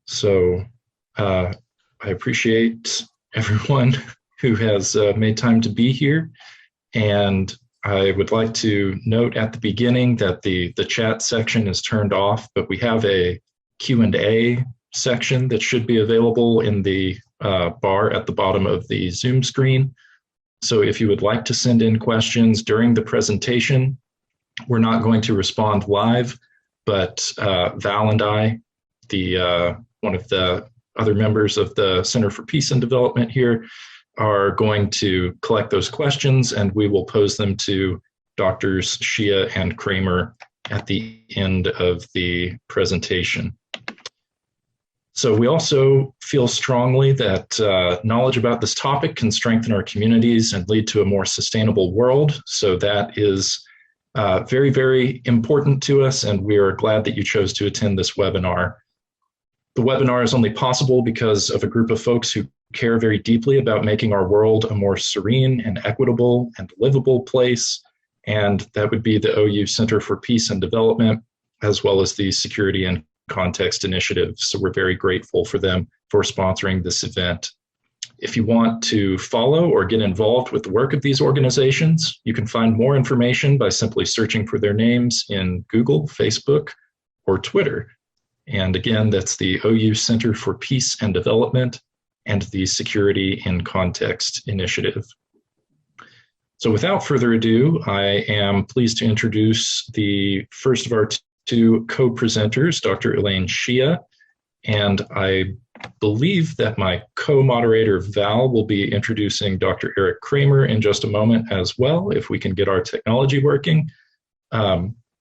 So I appreciate everyone who has made time to be here. And I would like to note at the beginning that the chat section is turned off, but we have a Q&A section that should be available in the bar at the bottom of the Zoom screen. So if you would like to send in questions during the presentation, we're not going to respond live, but Val and I, one of the other members of the Center for Peace and Development here, are going to collect those questions, and we will pose them to Doctors Hsieh and Kramer at the end of the presentation. So we also feel strongly that knowledge about this topic can strengthen our communities and lead to a more sustainable world. So that is very, very important to us, and we are glad that you chose to attend this webinar. The webinar is only possible because of a group of folks who care very deeply about making our world a more serene and equitable and livable place, and that would be the OU Center for Peace and Development, as well as the Security and Context Initiative. So we're very grateful for them for sponsoring this event. If you want to follow or get involved with the work of these organizations, you can find more information by simply searching for their names in Google, Facebook, or Twitter. And again, that's the OU Center for Peace and Development and the Security in Context Initiative. So without further ado, I am pleased to introduce the first of our two co-presenters, Dr. Elaine Hsieh, and I believe that my co-moderator Val will be introducing Dr. Eric Kramer in just a moment as well, if we can get our technology working.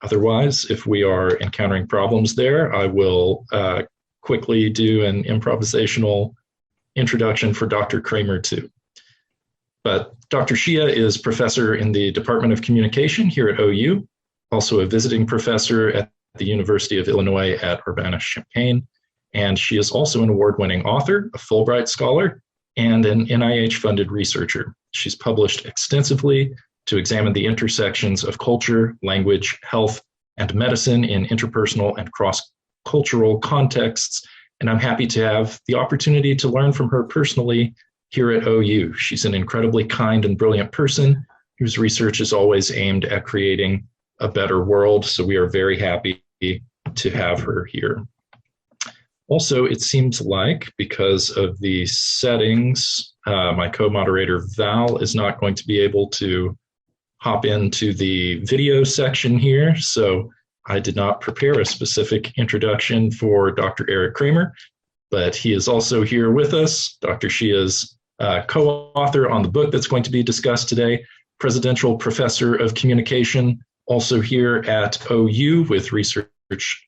Otherwise, if we are encountering problems there, I will quickly do an improvisational introduction for Dr. Kramer too. But Dr. Hsieh is professor in the Department of Communication here at OU, also a visiting professor at the University of Illinois at Urbana-Champaign, and she is also an award-winning author, a Fulbright Scholar, and an NIH-funded researcher. She's published extensively to examine the intersections of culture, language, health, and medicine in interpersonal and cross-cultural contexts, and I'm happy to have the opportunity to learn from her personally here at OU. She's an incredibly kind and brilliant person whose research is always aimed at creating a better world, so we are very happy to have her here. Also, it seems like because of the settings, my co-moderator Val is not going to be able to hop into the video section here, so I did not prepare a specific introduction for Dr. Eric Kramer, but he is also here with us. Dr. Hsieh's co-author on the book that's going to be discussed today, Presidential Professor of Communication, also here at OU with research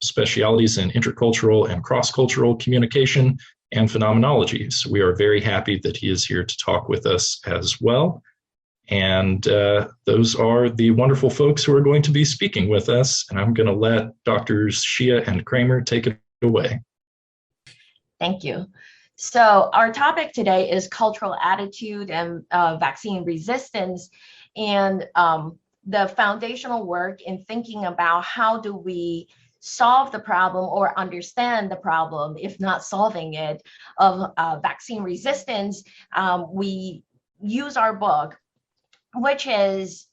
specialities in intercultural and cross-cultural communication and phenomenology. So we are very happy that he is here to talk with us as well. And those are the wonderful folks who are going to be speaking with us. And I'm going to let Drs. Hsieh and Kramer take it away. Thank you. So our topic today is cultural attitude and vaccine resistance, and the foundational work in thinking about how do we solve the problem or understand the problem, if not solving it, of vaccine resistance. We use our book, which is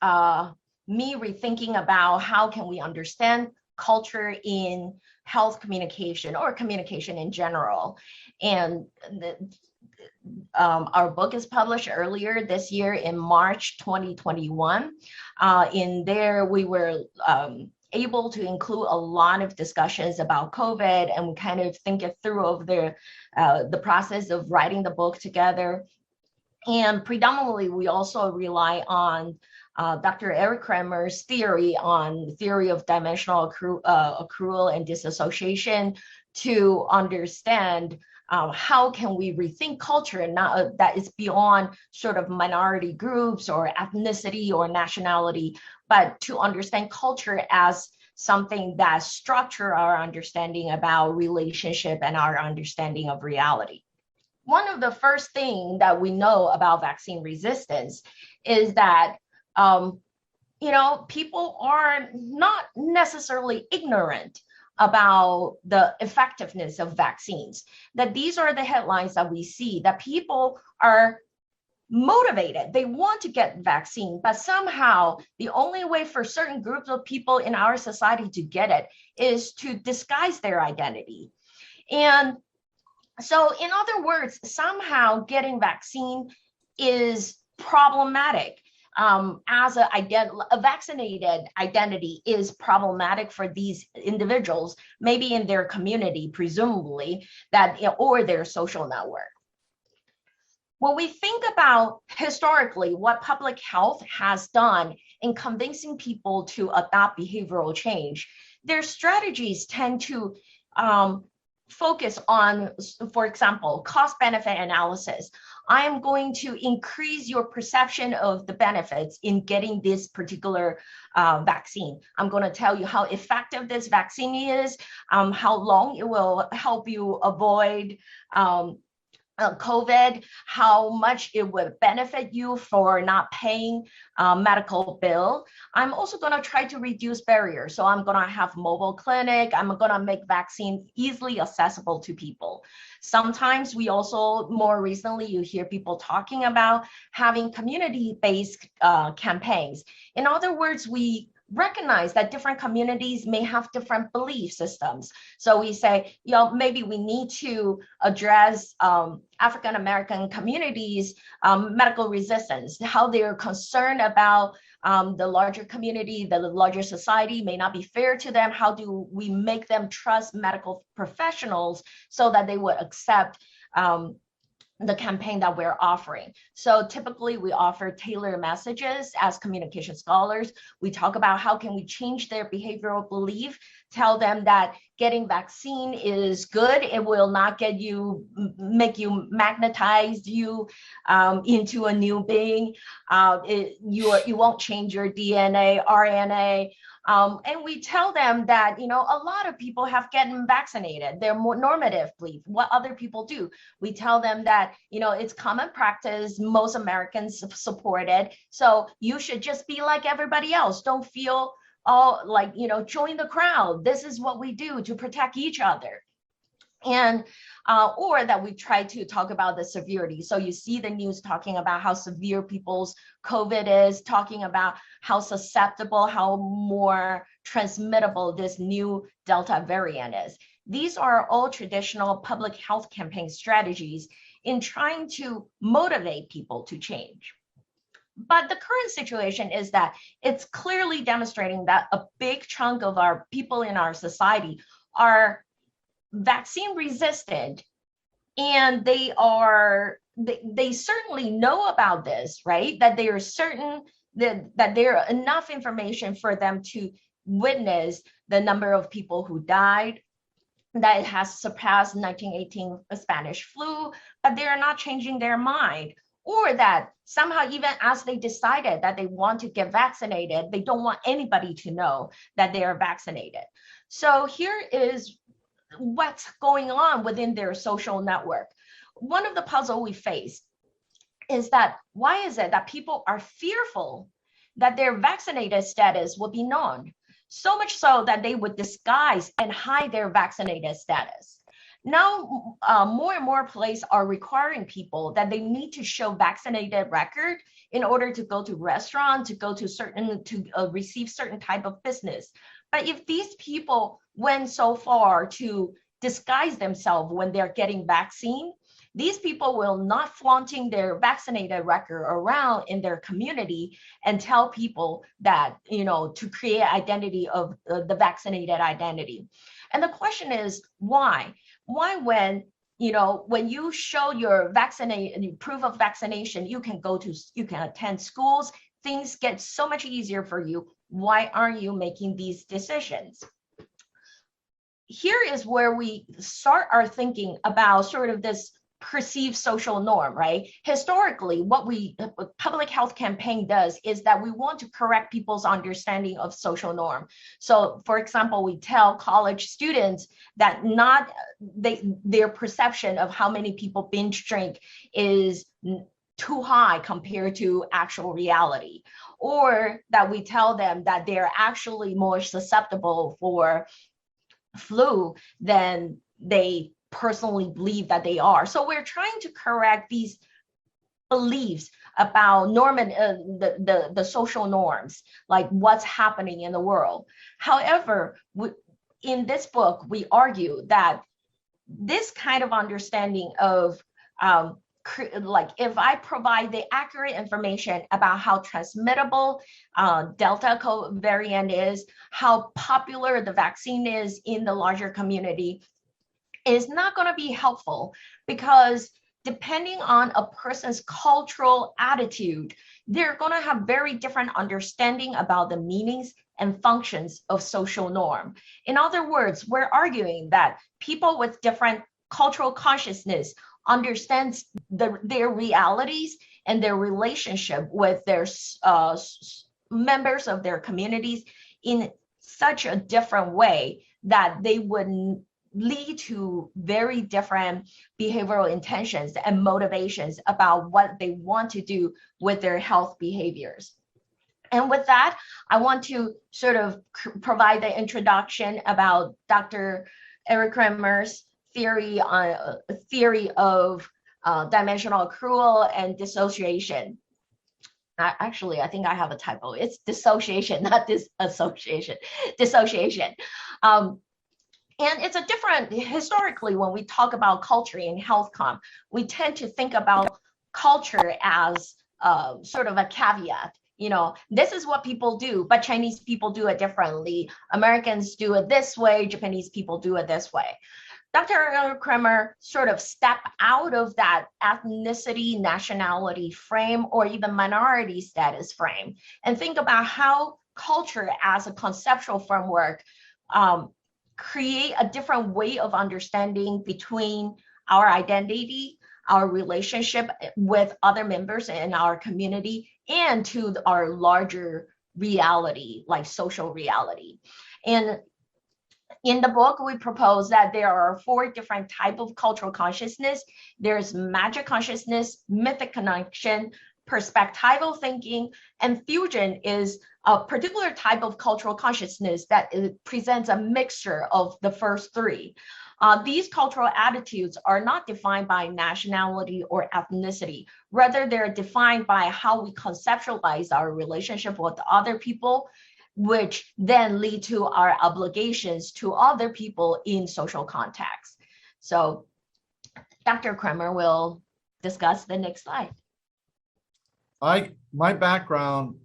me rethinking about how can we understand culture in health communication or communication in general. And our book is published earlier this year in March 2021. In there, we were able to include a lot of discussions about COVID, and we kind of think it through of the process of writing the book together. And predominantly, we also rely on Dr. Eric Kramer's theory of dimensional accrual and disassociation to understand how can we rethink culture, and not that is beyond sort of minority groups or ethnicity or nationality, but to understand culture as something that structure our understanding about relationship and our understanding of reality. One of the first things that we know about vaccine resistance is that people are not necessarily ignorant about the effectiveness of vaccines, that these are the headlines that we see, that people are motivated, they want to get vaccine, but somehow the only way for certain groups of people in our society to get it is to disguise their identity. And so in other words, somehow getting vaccine is problematic. As a vaccinated identity is problematic for these individuals, maybe in their community, presumably, that, or their social network. When we think about historically what public health has done in convincing people to adopt behavioral change, their strategies tend to focus on, for example, cost-benefit analysis. I am going to increase your perception of the benefits in getting this particular vaccine. I'm going to tell you how effective this vaccine is, how long it will help you avoid COVID, how much it would benefit you for not paying medical bill. I'm also going to try to reduce barriers. So I'm going to have mobile clinic. I'm going to make vaccine easily accessible to people. Sometimes we also, more recently, you hear people talking about having community-based campaigns. In other words, we recognize that different communities may have different belief systems. So we say, maybe we need to address African American communities' medical resistance, how they're concerned about the larger community, the larger society may not be fair to them. How do we make them trust medical professionals so that they would accept the campaign that we're offering? So typically we offer tailored messages as communication scholars. We talk about how can we change their behavioral belief, tell them that getting vaccine is good. It will not make you magnetize you into a new being. You won't change your DNA, RNA. And we tell them that, a lot of people have gotten vaccinated. They're more normative belief, what other people do. We tell them that, it's common practice. Most Americans support it. So you should just be like everybody else. Don't feel all like, join the crowd. This is what we do to protect each other. And or that we try to talk about the severity. So you see the news talking about how severe people's COVID is, talking about how susceptible, how more transmittable this new Delta variant is. These are all traditional public health campaign strategies in trying to motivate people to change. But the current situation is that it's clearly demonstrating that a big chunk of our people in our society are vaccine resistant, and they certainly know about this, right? That they are certain that there are enough information for them to witness the number of people who died, that it has surpassed 1918 Spanish flu, but they are not changing their mind. Or that somehow, even as they decided that they want to get vaccinated, they don't want anybody to know that they are vaccinated. So here is what's going on within their social network. One of the puzzles we face is that why is it that people are fearful that their vaccinated status will be known? So much so that they would disguise and hide their vaccinated status. Now, more and more places are requiring people that they need to show vaccinated record in order to go to restaurants, to go to receive certain type of business. But if these people went so far to disguise themselves when they're getting vaccine, these people will not flaunting their vaccinated record around in their community and tell people that, to create identity of the vaccinated identity. And the question is, why? Why when you show your proof of vaccination, you can attend schools, things get so much easier for you. Why aren't you making these decisions? Here is where we start our thinking about sort of this perceived social norm, right? Historically, what public health campaign does is that we want to correct people's understanding of social norm. So, for example, we tell college students that their perception of how many people binge drink is too high compared to actual reality, or that we tell them that they're actually more susceptible for flu than they personally believe that they are. So we're trying to correct these beliefs about the social norms, like what's happening in the world. However, in this book, we argue that this kind of understanding of like if I provide the accurate information about how transmittable Delta variant is, how popular the vaccine is in the larger community, is not going to be helpful, because depending on a person's cultural attitude, they're going to have very different understanding about the meanings and functions of social norm. In other words, we're arguing that people with different cultural consciousness understands their realities and their relationship with their members of their communities in such a different way that they would lead to very different behavioral intentions and motivations about what they want to do with their health behaviors. And with that, I want to sort of provide the introduction about Dr. Eric Kramer's theory of dimensional accrual and dissociation. Actually, I think I have a typo. It's dissociation, not disassociation. Dissociation. And it's a different, historically, when we talk about culture in health comm, we tend to think about culture as sort of a caveat. You know, this is what people do, but Chinese people do it differently. Americans do it this way, Japanese people do it this way. Dr. Kramer sort of stepped out of that ethnicity, nationality frame, or even minority status frame, and think about how culture as a conceptual framework create a different way of understanding between our identity, our relationship with other members in our community, and to our larger reality, like social reality. And in the book, we propose that there are 4 different types of cultural consciousness. There's magic consciousness, mythic connection, perspectival thinking, and fusion is a particular type of cultural consciousness that presents a mixture of the first 3. These cultural attitudes are not defined by nationality or ethnicity. Rather, they're defined by how we conceptualize our relationship with other people, which then lead to our obligations to other people in social contexts. So Dr. Kramer will discuss the next slide. My background,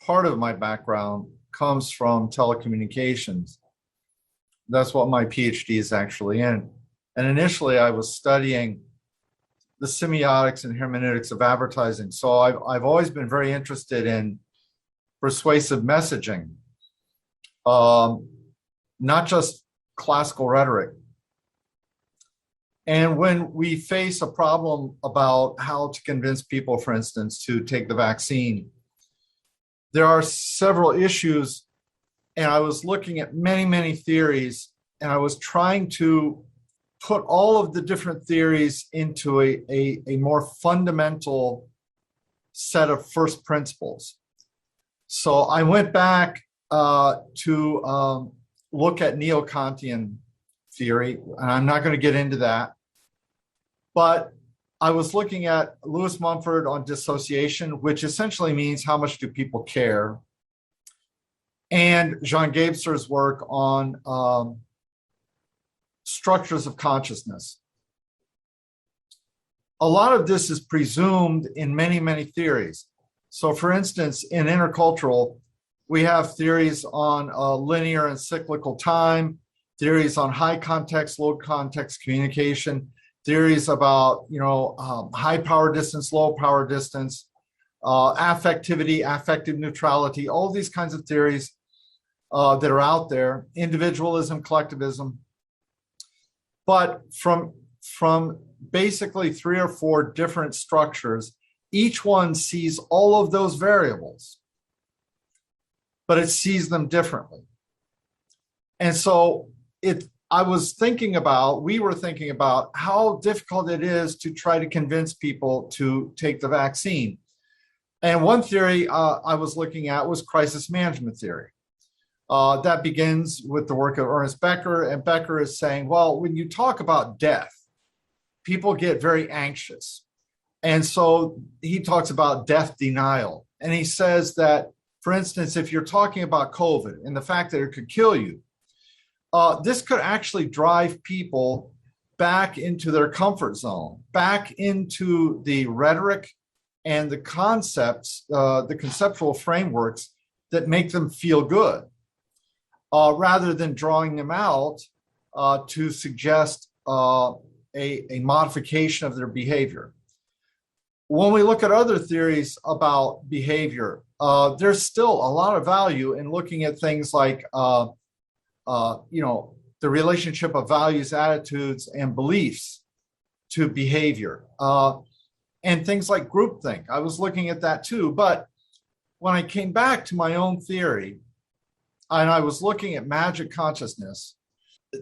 part of my background comes from telecommunications. That's what my PhD is actually in. And initially I was studying the semiotics and hermeneutics of advertising. So I've always been very interested in persuasive messaging, not just classical rhetoric. And when we face a problem about how to convince people, for instance, to take the vaccine, there are several issues, and I was looking at many, many theories, and I was trying to put all of the different theories into a more fundamental set of first principles. So I went back to look at neo-Kantian theory, and I'm not going to get into that. But I was looking at Lewis Mumford on dissociation, which essentially means how much do people care, and Jean Gebser's work on structures of consciousness. A lot of this is presumed in many, many theories. So for instance, in intercultural, we have theories on linear and cyclical time, theories on high context, low context communication, theories about, high power distance, low power distance, affectivity, affective neutrality, all these kinds of theories that are out there, individualism, collectivism. But from basically 3 or 4 different structures, each one sees all of those variables, but it sees them differently. And so we were thinking about how difficult it is to try to convince people to take the vaccine. And one theory I was looking at was crisis management theory. That begins with the work of Ernest Becker, and Becker is saying, well, when you talk about death, people get very anxious. And so he talks about death denial. And he says that, for instance, if you're talking about COVID and the fact that it could kill you, this could actually drive people back into their comfort zone, back into the rhetoric and the concepts, the conceptual frameworks that make them feel good, rather than drawing them out to suggest a modification of their behavior. When we look at other theories about behavior, there's still a lot of value in looking at things like, the relationship of values, attitudes, and beliefs to behavior, and things like groupthink. I was looking at that too, but when I came back to my own theory, and I was looking at magic consciousness,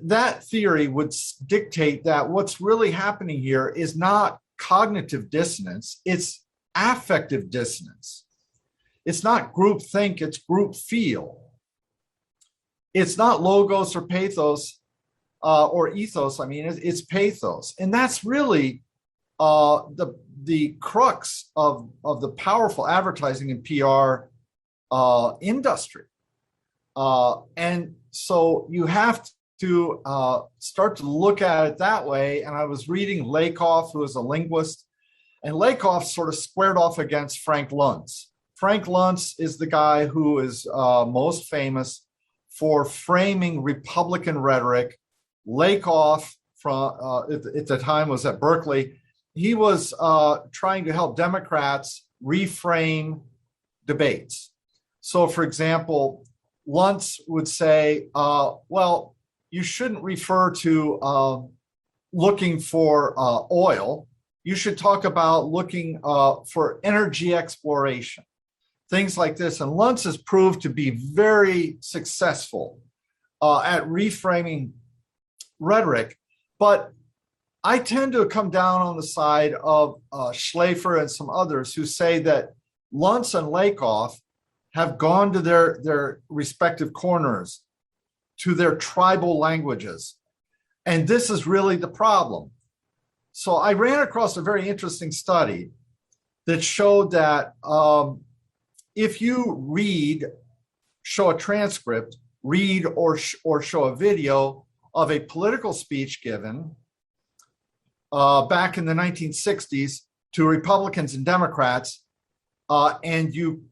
that theory would dictate that what's really happening here is not cognitive dissonance, it's affective dissonance. It's not group think, it's group feel. It's not logos or pathos or ethos. I mean, it's pathos. And that's really the crux of the powerful advertising and PR industry. And so you have to start to look at it that way. And I was reading Lakoff, who is a linguist, and Lakoff sort of squared off against Frank Luntz. Frank Luntz is the guy who is most famous for framing Republican rhetoric. Lakoff, at the time, was at Berkeley. He was trying to help Democrats reframe debates. So, for example, Luntz would say, well, you shouldn't refer to looking for oil. You should talk about looking for energy exploration, things like this. And Luntz has proved to be very successful at reframing rhetoric. But I tend to come down on the side of Schlafer and some others who say that Luntz and Lakoff have gone to their respective corners, to their tribal languages. And this is really the problem. So I ran across a very interesting study that showed that if you show a transcript, read or show a video of a political speech given back in the 1960s to Republicans and Democrats, and you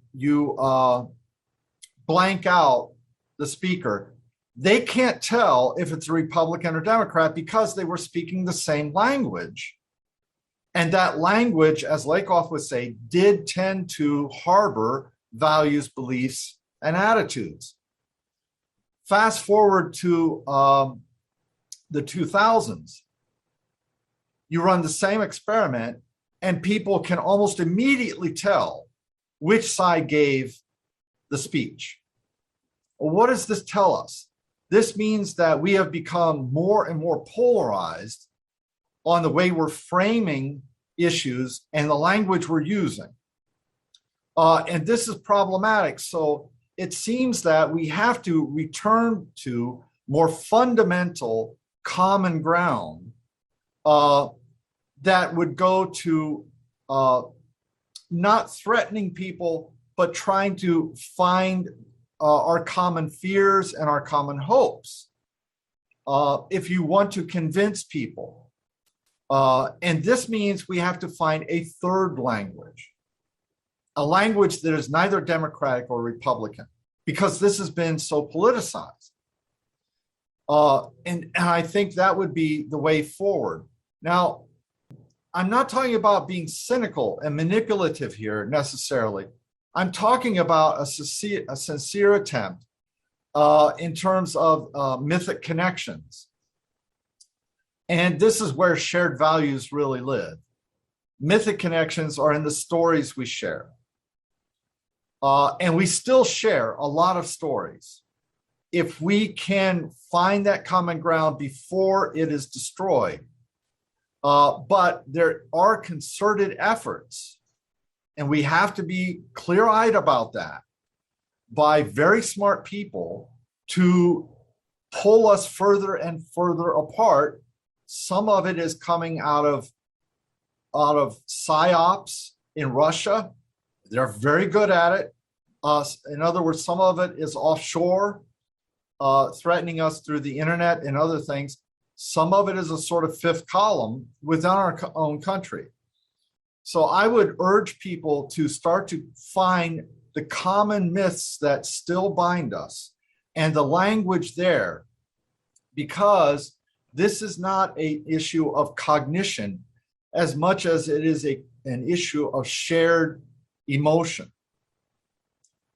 blank out the speaker, they can't tell if it's a Republican or Democrat because they were speaking the same language. And that language, as Lakoff would say, did tend to harbor values, beliefs, and attitudes. Fast forward to the 2000s, you run the same experiment and people can almost immediately tell which side gave the speech. Well, what does this tell us? This means that we have become more and more polarized on the way we're framing issues and the language we're using. And this is problematic. So it seems that we have to return to more fundamental common ground that would go to not threatening people, but trying to find our common fears and our common hopes. If you want to convince people, and this means we have to find a third language, a language that is neither Democratic or Republican, because this has been so politicized. And I think that would be the way forward. Now, I'm not talking about being cynical and manipulative here necessarily. I'm talking about a sincere attempt in terms of mythic connections. And this is where shared values really live. Mythic connections are in the stories we share. And we still share a lot of stories. If we can find that common ground before it is destroyed. But there are concerted efforts, and we have to be clear-eyed about that, by very smart people to pull us further and further apart. Some of it is coming out of psyops in Russia. They're very good at it. In other words, some of it is offshore, threatening us through the internet and other things. Some of it is a sort of fifth column within our own country. So I would urge people to start to find the common myths that still bind us and the language there, because this is not an issue of cognition as much as it is an issue of shared emotion.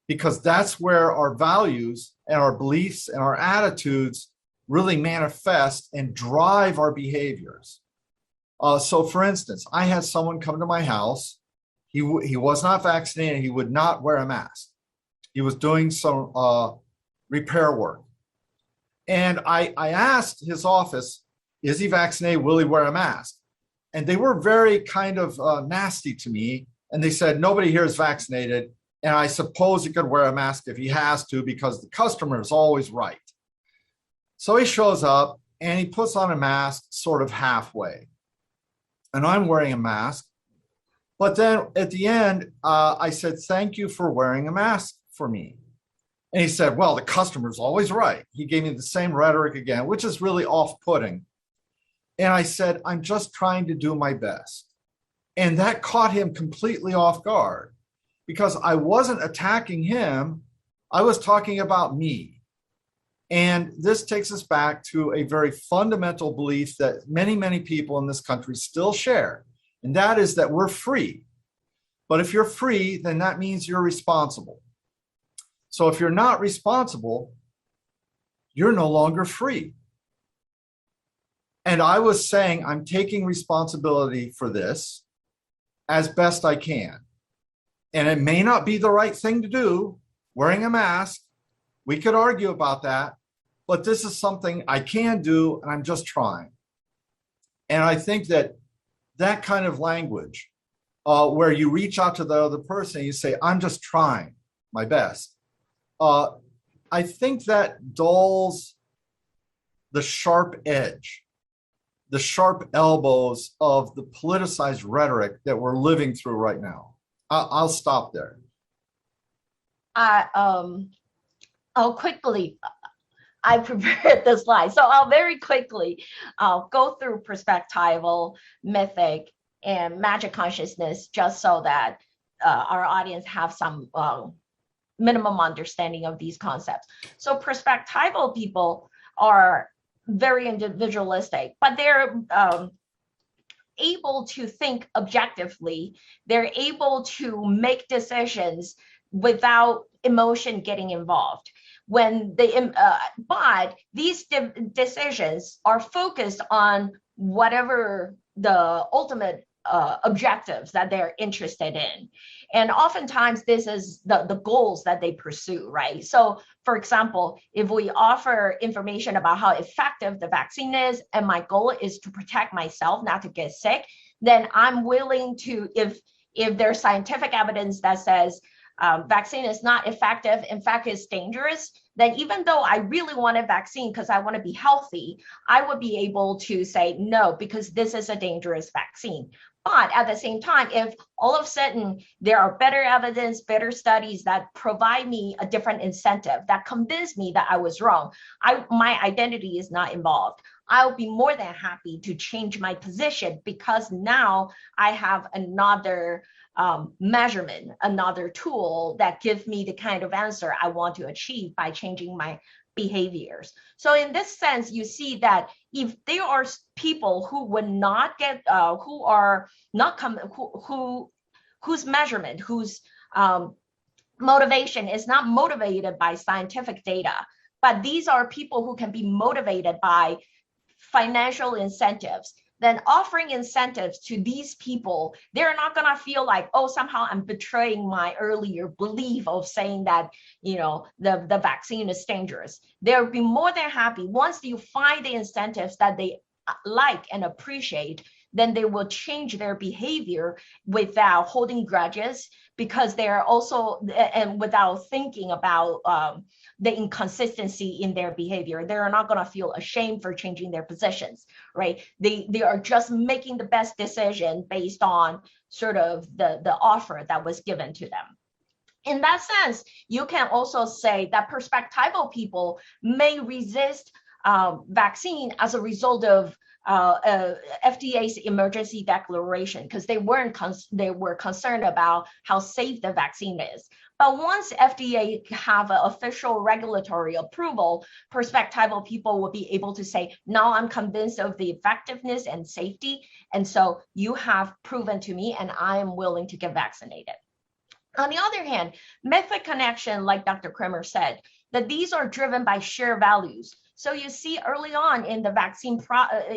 Because that's where our values and our beliefs and our attitudes really manifest and drive our behaviors. So for instance, I had someone come to my house. He was not vaccinated. He would not wear a mask. He was doing some repair work. And I asked his office, is he vaccinated? Will he wear a mask? And they were very kind of nasty to me. And they said, nobody here is vaccinated. And I suppose he could wear a mask if he has to, because the customer is always right. So he shows up and he puts on a mask sort of halfway. And I'm wearing a mask. But then at the end, I said, thank you for wearing a mask for me. And he said, well, the customer's always right. He gave me the same rhetoric again, which is really off-putting. And I said, I'm just trying to do my best. And that caught him completely off guard, because I wasn't attacking him. I was talking about me. And this takes us back to a very fundamental belief that many, many people in this country still share. And that is that we're free. But if you're free, then that means you're responsible. So if you're not responsible, you're no longer free. And I was saying, I'm taking responsibility for this as best I can. And it may not be the right thing to do, wearing a mask. We could argue about that, but this is something I can do, and I'm just trying. And I think that that kind of language, where you reach out to the other person and you say, I'm just trying my best, I think that dulls the sharp edge, the sharp elbows of the politicized rhetoric that we're living through right now. I'll stop there. I'll quickly, I prepared the slide. So I'll very quickly go through perspectival, mythic, and magic consciousness, just so that our audience have some minimum understanding of these concepts. So perspectival people are very individualistic, but they're able to think objectively. They're able to make decisions without emotion getting involved. When they, but these decisions are focused on whatever the ultimate objectives that they're interested in. And oftentimes this is the goals that they pursue, right? So for example, if we offer information about how effective the vaccine is, and my goal is to protect myself, not to get sick, then I'm willing to, if there's scientific evidence that says vaccine is not effective, in fact, it's dangerous, then even though I really want a vaccine because I want to be healthy, I would be able to say no, because this is a dangerous vaccine. But at the same time, if all of a sudden there are better evidence, better studies that provide me a different incentive, that convince me that I was wrong, my identity is not involved, I'll be more than happy to change my position, because now I have another measurement, another tool that gives me the kind of answer I want to achieve by changing my behaviors. So in this sense, you see that if there are people who would not get, who are not whose measurement, whose motivation is not motivated by scientific data, but these are people who can be motivated by financial incentives, then offering incentives to these people, they're not gonna feel like, oh, somehow I'm betraying my earlier belief of saying that, you know, the vaccine is dangerous. They'll be more than happy once you find the incentives that they like and appreciate, then they will change their behavior without holding grudges, because they are also, and without thinking about the inconsistency in their behavior. They're not going to feel ashamed for changing their positions, right? They are just making the best decision based on sort of the offer that was given to them. In that sense, you can also say that perspectival people may resist vaccine as a result of FDA's emergency declaration, because they were concerned about how safe the vaccine is. But once FDA have an official regulatory approval, perspectival people will be able to say, now I'm convinced of the effectiveness and safety, and so you have proven to me, and I am willing to get vaccinated. On the other hand, method connection, like Dr. Kramer said, that these are driven by shared values. So you see early on in the vaccine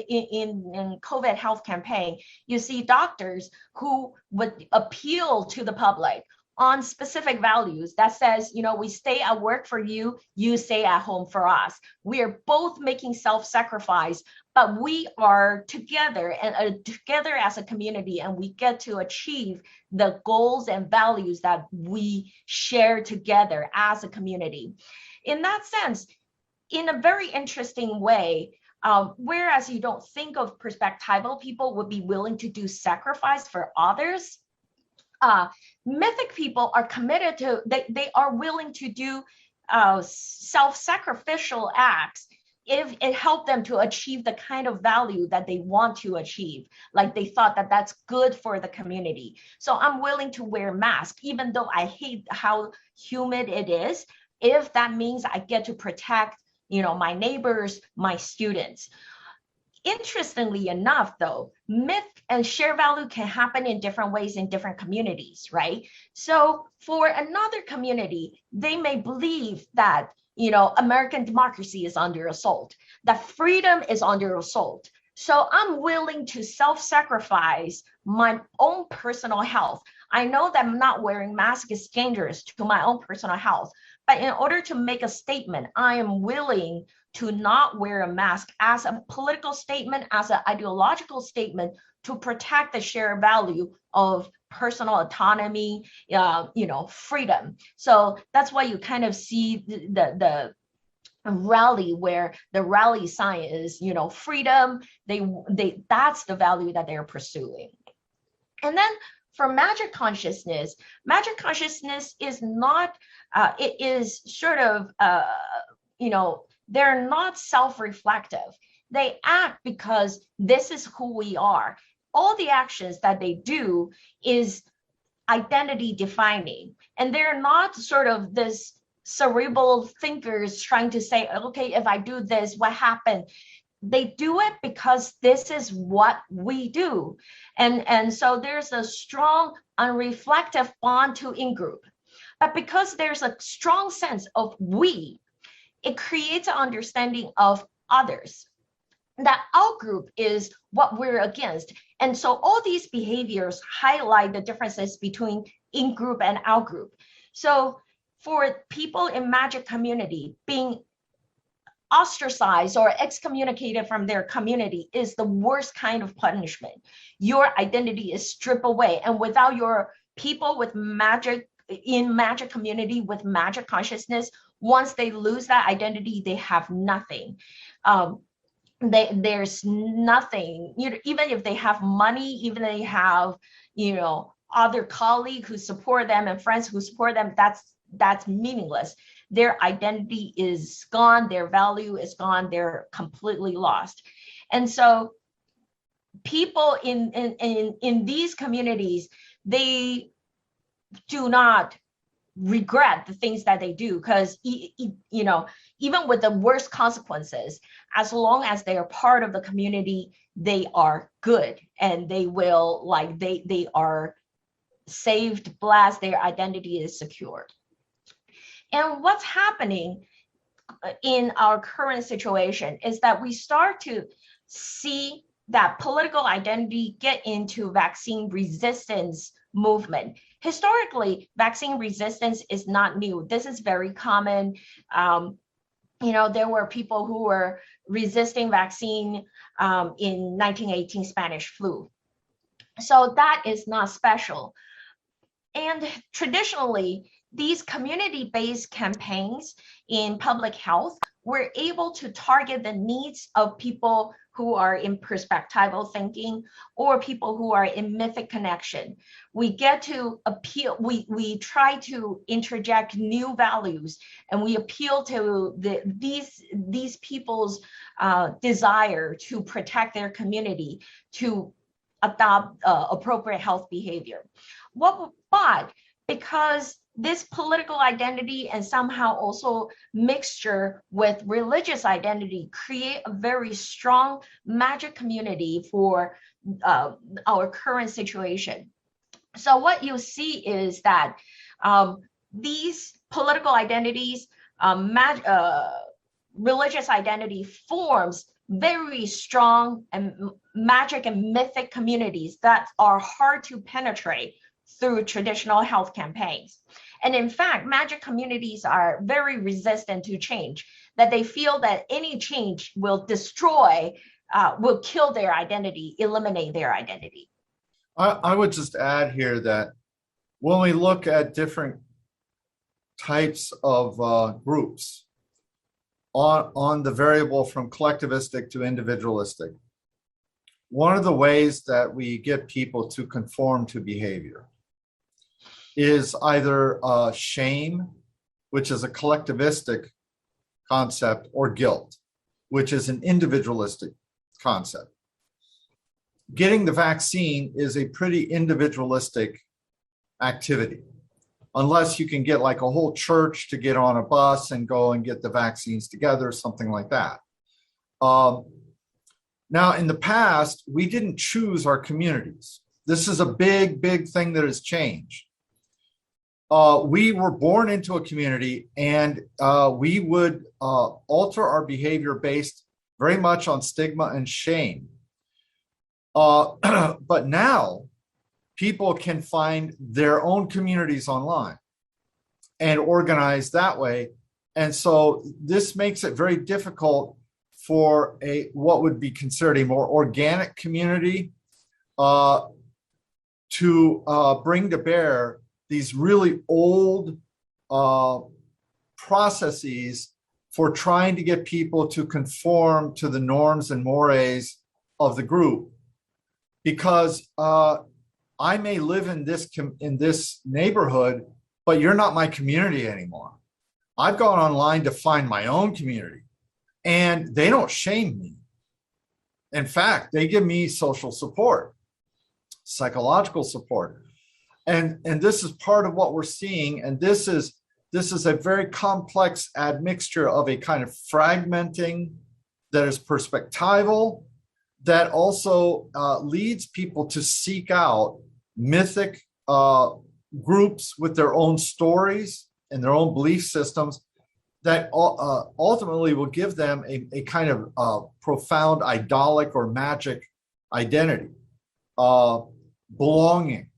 in COVID health campaign, you see doctors who would appeal to the public on specific values that says, you know, we stay at work for you, you stay at home for us. We are both making self-sacrifice, but we are together and together as a community, and we get to achieve the goals and values that we share together as a community. In that sense, in a very interesting way, whereas you don't think of perspectival people would be willing to do sacrifice for others, mythic people are committed to, they are willing to do self-sacrificial acts if it helped them to achieve the kind of value that they want to achieve, like they thought that that's good for the community. So I'm willing to wear masks, even though I hate how humid it is, if that means I get to protect, you know, my neighbors, my students. Interestingly enough, though, myth and share value can happen in different ways in different communities, right? So for another community, they may believe that, you know, American democracy is under assault, that freedom is under assault. So I'm willing to self-sacrifice my own personal health. I know that not wearing masks is dangerous to my own personal health, but in order to make a statement, I am willing to not wear a mask as a political statement, as an ideological statement, to protect the shared value of personal autonomy, you know, freedom. So that's why you kind of see the rally where the rally sign is, you know, freedom. That's the value that they're pursuing. And then for magic consciousness is not, it is sort of, you know, they're not self-reflective. They act because this is who we are. All the actions that they do is identity defining. And they're not sort of this cerebral thinkers trying to say, okay, if I do this, what happened? They do it because this is what we do. And so there's a strong unreflective bond to in-group. But because there's a strong sense of we, it creates an understanding of others. That out-group is what we're against. And so all these behaviors highlight the differences between in-group and out-group. So for people in magic community, being ostracized or excommunicated from their community is the worst kind of punishment. Your identity is stripped away. And without your people with magic, in magic community with magic consciousness, once they lose that identity, they have nothing. There's nothing, you know, even if they have money, even if they have, you know, other colleagues who support them and friends who support them, that's meaningless. Their identity is gone, their value is gone, they're completely lost. And so people in these communities, they do not regret the things that they do, because you know, even with the worst consequences, as long as they are part of the community, they are good, and they will, like, they are saved, blessed, their identity is secured. And what's happening in our current situation is that we start to see that political identity get into vaccine resistance movement. Historically, vaccine resistance is not new. This is very common. there were people who were resisting vaccine in 1918 Spanish flu. So that is not special. And traditionally, these community-based campaigns in public health were able to target the needs of people who are in perspectival thinking or people who are in mythic connection. We get to appeal, we try to interject new values, and we appeal to these people's desire to protect their community, to adopt appropriate health behavior. But because this political identity and somehow also mixture with religious identity create a very strong magic community for our current situation. So what you see is that these political identities, religious identity forms very strong and magic and mythic communities that are hard to penetrate through traditional health campaigns. And in fact, magic communities are very resistant to change, that they feel that any change will destroy, will kill their identity, eliminate their identity. I would just add here that when we look at different types of groups on the variable from collectivistic to individualistic, one of the ways that we get people to conform to behavior is either shame, which is a collectivistic concept, or guilt, which is an individualistic concept. Getting the vaccine is a pretty individualistic activity, unless you can get like a whole church to get on a bus and go and get the vaccines together, something like that. Now, in the past, we didn't choose our communities. This is a big, big thing that has changed. We were born into a community, and we would alter our behavior based very much on stigma and shame. But now people can find their own communities online and organize that way. And so this makes it very difficult for what would be considered a more organic community to bring to bear these really old processes for trying to get people to conform to the norms and mores of the group. Because I may live in this neighborhood, but you're not my community anymore. I've gone online to find my own community, and they don't shame me. In fact, they give me social support, psychological support. And this is part of what we're seeing. And this is a very complex admixture of a kind of fragmenting that is perspectival, that also leads people to seek out mythic groups with their own stories and their own belief systems that ultimately will give them a kind of profound idolic or magic identity, belonging.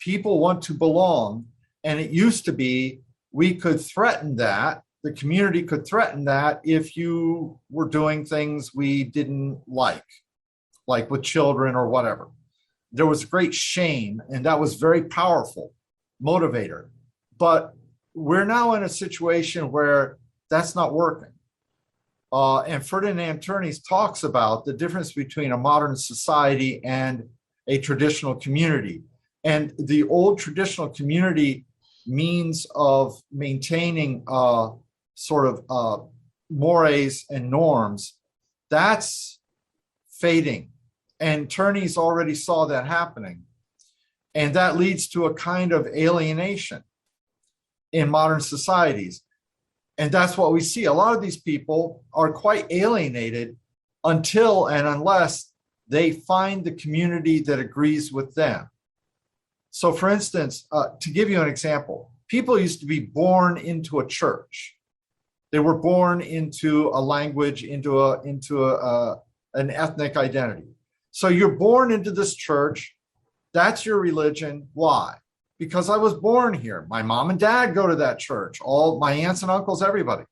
People want to belong, and it used to be we could threaten that, the community could threaten that if you were doing things we didn't like with children or whatever. There was great shame, and that was very powerful motivator. But we're now in a situation where that's not working. And Ferdinand Tönnies talks about the difference between a modern society and a traditional community. And the old traditional community means of maintaining sort of mores and norms, that's fading. And Tönnies already saw that happening. And that leads to a kind of alienation in modern societies. And that's what we see. A lot of these people are quite alienated until and unless they find the community that agrees with them. So for instance, to give you an example, people used to be born into a church. They were born into a language, into an ethnic identity. So you're born into this church. That's your religion. Why? Because I was born here. My mom and dad go to that church. All my aunts and uncles, everybody.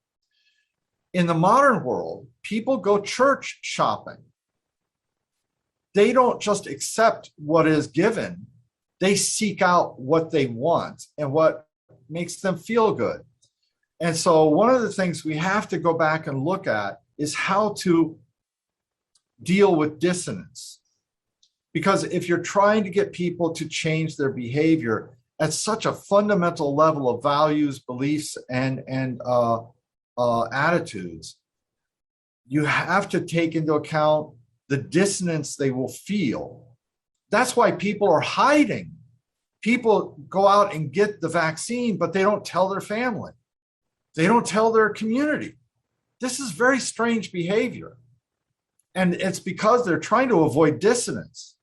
In the modern world, people go church shopping. They don't just accept what is given. They seek out what they want and what makes them feel good. And so one of the things we have to go back and look at is how to deal with dissonance. Because if you're trying to get people to change their behavior at such a fundamental level of values, beliefs, and attitudes, you have to take into account the dissonance they will feel. That's why people are hiding. People go out and get the vaccine, but they don't tell their family. They don't tell their community. This is very strange behavior. And it's because they're trying to avoid dissonance.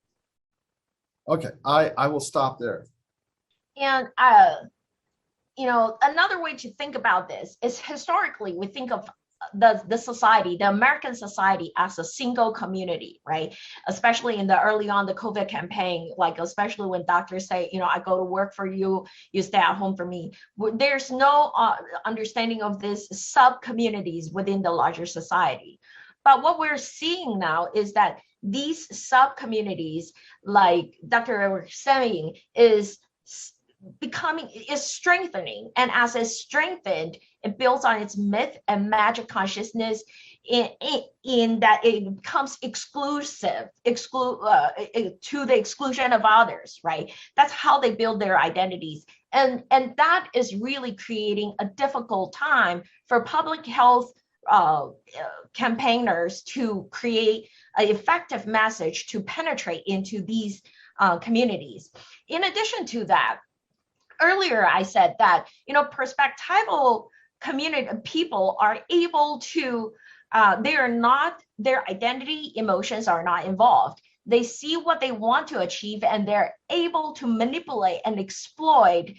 Okay, I will stop there. And another way to think about this is historically we think of the society, the American society, as a single community, right? Especially in the early on the COVID campaign, like especially when doctors say, I go to work for you, you stay at home for me. There's no understanding of these sub-communities within the larger society. But what we're seeing now is that these sub-communities, like Dr. was saying, is strengthening. And as it's strengthened, it builds on its myth and magic consciousness in that it becomes exclusive, to the exclusion of others, right? That's how they build their identities. And that is really creating a difficult time for public health campaigners to create an effective message to penetrate into these communities. In addition to that, earlier I said that perspectival community people are able to their identity emotions are not involved. They see what they want to achieve and they're able to manipulate and exploit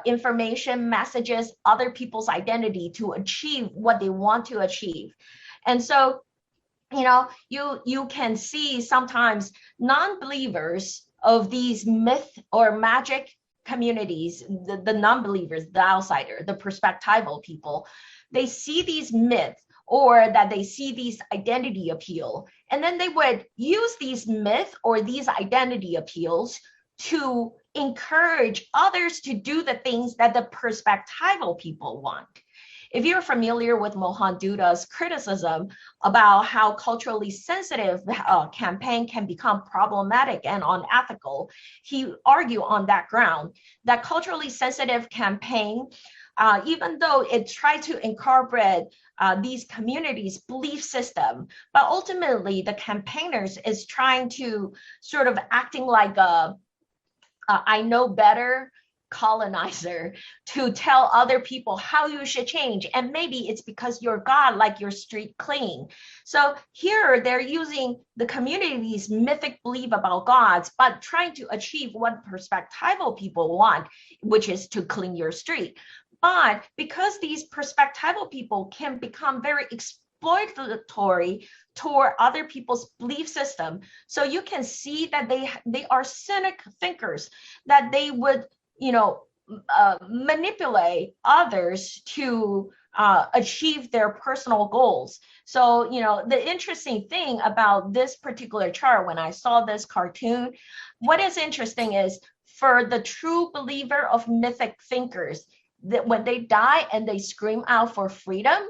information, messages, other people's identity to achieve what they want to achieve. And so you can see sometimes non-believers of these myth or magic communities, the non-believers, the outsider, the perspectival people, they see these myths or that they see these identity appeal, and then they would use these myths or these identity appeals to encourage others to do the things that the perspectival people want. If you're familiar with Mohan Duda's criticism about how culturally sensitive campaign can become problematic and unethical, he argued on that ground that culturally sensitive campaign, even though it tried to incorporate these communities' belief system, but ultimately the campaigners is trying to sort of acting like a I know better colonizer to tell other people how you should change. And maybe it's because you're God, like your street clean. So here they're using the community's mythic belief about gods, but trying to achieve what perspectival people want, which is to clean your street. But because these perspectival people can become very exploitatory toward other people's belief system, so you can see that they are cynic thinkers, that they would manipulate others to achieve their personal goals. So, the interesting thing about this particular chart, when I saw this cartoon, what is interesting is for the true believer of mythic thinkers, that when they die and they scream out for freedom,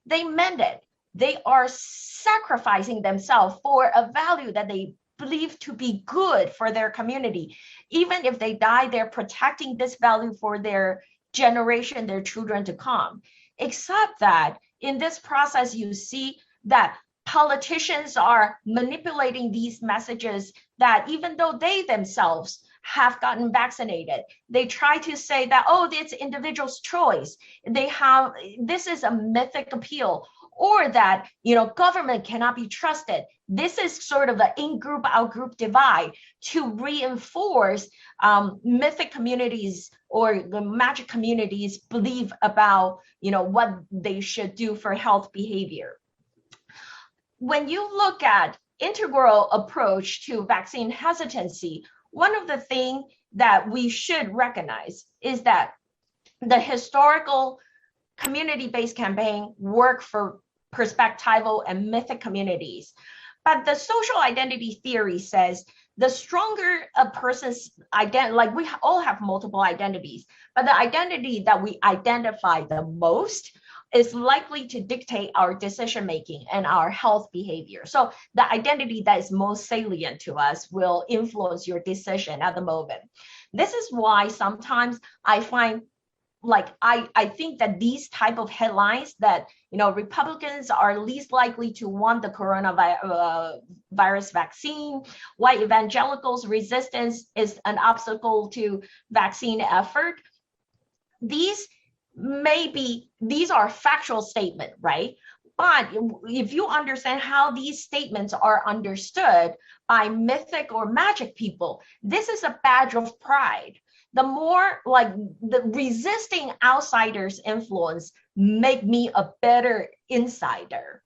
they meant it. They are sacrificing themselves for a value that they believe to be good for their community. Even if they die, they're protecting this value for their generation, their children to come. Except that in this process, you see that politicians are manipulating these messages that even though they themselves have gotten vaccinated, they try to say that, it's individual's choice. This is a mythic appeal, or that, government cannot be trusted. This is sort of the in-group, out-group divide to reinforce mythic communities or the magic communities' belief about, what they should do for health behavior. When you look at integral approach to vaccine hesitancy, one of the things that we should recognize is that the historical community-based campaign work for perspectival and mythic communities. But the social identity theory says the stronger a person's identity, like we all have multiple identities, but the identity that we identify the most is likely to dictate our decision making and our health behavior. So the identity that is most salient to us will influence your decision at the moment. This is why sometimes I find, like, I think that these type of headlines that, you know, Republicans are least likely to want the coronavirus vaccine, white evangelicals' resistance is an obstacle to vaccine effort. These are factual statements, right? But if you understand how these statements are understood by mythic or magic people, this is a badge of pride. The more, like, the resisting outsiders' influence make me a better insider.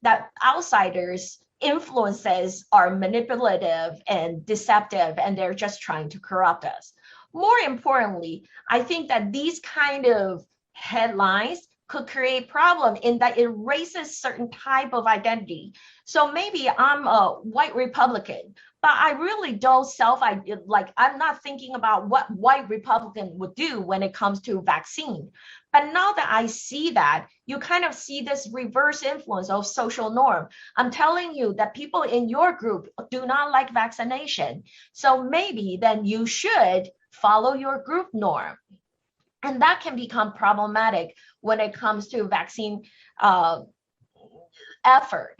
That outsiders' influences are manipulative and deceptive, and they're just trying to corrupt us. More importantly, I think that these kind of headlines could create problem in that it raises certain type of identity. So maybe I'm a white Republican, but I really don't I'm not thinking about what white Republican would do when it comes to vaccine. But now that I see that, you kind of see this reverse influence of social norm. I'm telling you that people in your group do not like vaccination. So maybe then you should follow your group norm. And that can become problematic when it comes to vaccine effort.